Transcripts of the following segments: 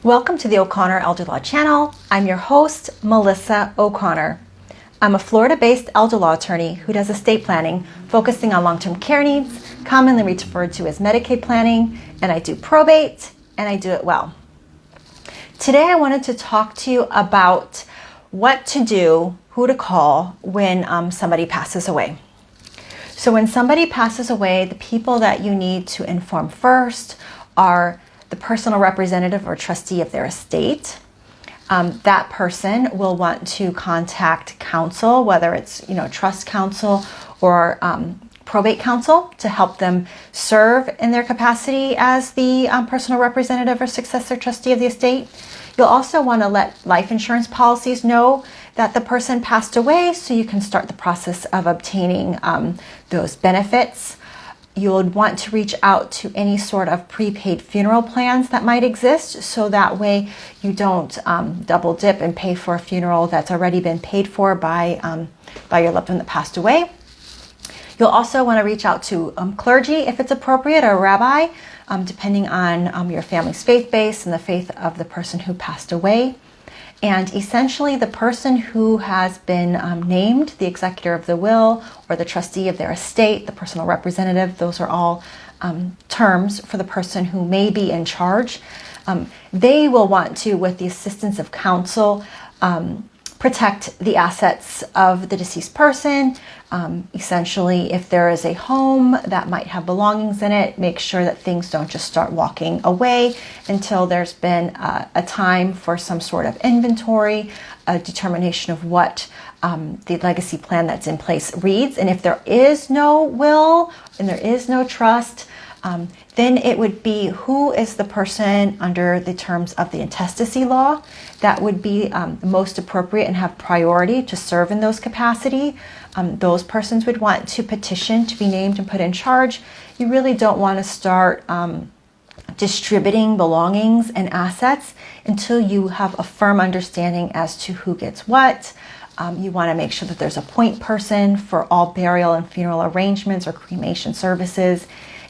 Welcome to the O'Connor Elder Law channel. I'm your host, Melissa O'Connor. I'm a Florida-based elder law attorney who does estate planning, focusing on long-term care needs, commonly referred to as Medicaid planning, and I do probate, and I do it well. Today I wanted to talk to you about what to do, who to call when somebody passes away. So when somebody passes away, the people that you need to inform first are the personal representative or trustee of their estate. That person will want to contact counsel, whether it's trust counsel or probate counsel, to help them serve in their capacity as the personal representative or successor trustee of the estate. You'll also want to let life insurance policies know that the person passed away, so you can start the process of obtaining those benefits. You would want to reach out to any sort of prepaid funeral plans that might exist, so that way you don't double dip and pay for a funeral that's already been paid for by your loved one that passed away. You'll also want to reach out to clergy if it's appropriate, or a rabbi, depending on your family's faith base and the faith of the person who passed away. And essentially, the person who has been named the executor of the will or the trustee of their estate, the personal representative, those are all terms for the person who may be in charge. They will want to, with the assistance of counsel, protect the assets of the deceased person. Essentially, if there is a home that might have belongings in it, make sure that things don't just start walking away until there's been a time for some sort of inventory, a determination of what the legacy plan that's in place reads. And if there is no will and there is no trust, then it would be who is the person under the terms of the intestacy law that would be most appropriate and have priority to serve in those capacity. Those persons would want to petition to be named and put in charge. You really don't want to start distributing belongings and assets until you have a firm understanding as to who gets what. You want to make sure that there's a point person for all burial and funeral arrangements or cremation services,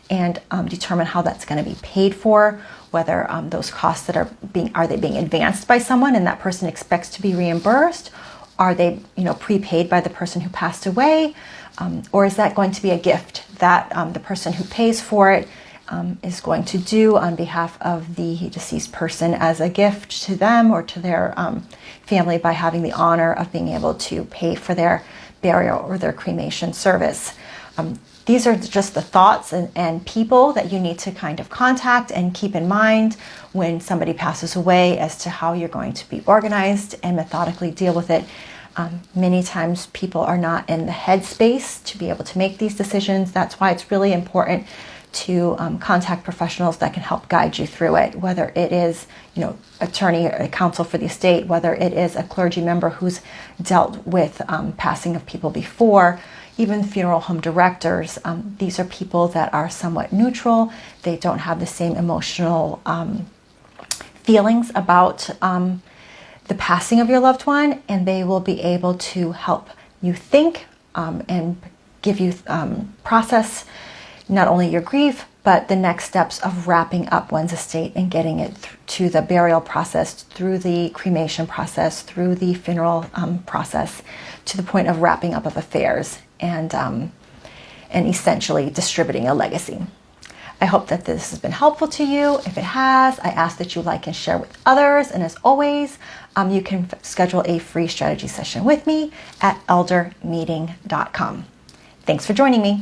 and determine how that's going to be paid for, whether those costs that are being advanced by someone and that person expects to be reimbursed. Are they prepaid by the person who passed away, or is that going to be a gift that the person who pays for it is going to do on behalf of the deceased person as a gift to them or to their family by having the honor of being able to pay for their burial or their cremation service. These are just the thoughts and people that you need to kind of contact and keep in mind when somebody passes away as to how you're going to be organized and methodically deal with it. Many times people are not in the headspace to be able to make these decisions. That's why it's really important to contact professionals that can help guide you through it, whether it is attorney or counsel for the estate, whether it is a clergy member who's dealt with passing of people before, even funeral home directors. These are people that are somewhat neutral. They don't have the same emotional feelings about the passing of your loved one, and they will be able to help you think and give you process not only your grief, but the next steps of wrapping up one's estate and getting it to the burial process, through the cremation process, through the funeral process, to the point of wrapping up of affairs and essentially distributing a legacy. I hope that this has been helpful to you. If it has, I ask that you like and share with others. And as always, you can schedule a free strategy session with me at eldermeeting.com. Thanks for joining me.